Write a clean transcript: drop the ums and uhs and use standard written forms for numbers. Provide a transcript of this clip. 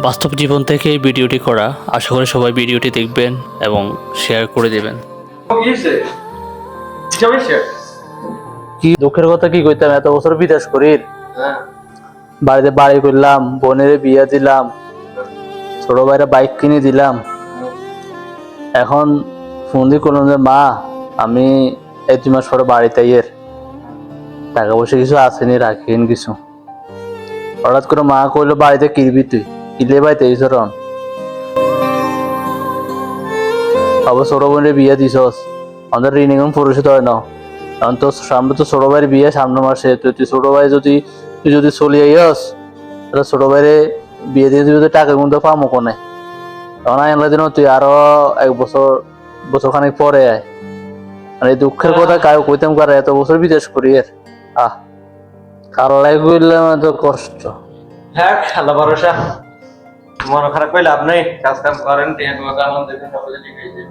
বাস্তব জীবন থেকে এই ভিডিওটি করা। আশা করি সবাই ভিডিওটি দেখবেন এবং শেয়ার করে দেবেন। কি দুঃখের কথা কি কইতাম, এত বছর বিদেশ করি, বাড়িতে বাড়ি করলাম, বোনের বিয়ে দিলাম, ছোট ভাইরা বাইক কিনে দিলাম। এখন ফোন দিয়ে করলাম যে মা আমি এই 2 মাস পরে বাড়িতে এর টাকা পয়সা কিছু আসেনি, রাখেন কিছু। হঠাৎ করে মা কইলো বাড়িতে কিনবি, তুই কিনলে বাড়িতে এই রন আবার ছোট বোনের বিয়ে দিছস, আমাদের ঋণ এখন পরিশোধ হয় না। এখন তো সামনে তো ছোট ভাইয়ের বিয়ে সামনে মাসে, তুই ছোট ভাই তুই যদি চলে আইস তাহলে ছোট ভাইরে বিয়ে দিয়ে দিবি, টাকা কিন্তু পামো কোনে। তখন আইনলা দিন তুই আরো 1 বছর খানিক পরে আয়। আর এই দুঃখের কথা কাউ কইতাম কার, এত বছর বিদেশ করি এর কাল্লাই কইলাম এত কষ্ট। হ্যাঁ আল্লাহ ভরসা, মন খারাপ করলে লাভ নেই, কাজ কাম করেন, টিয়া তোমাকে আনন্দ দেখে সব ঠিক হয়েছে।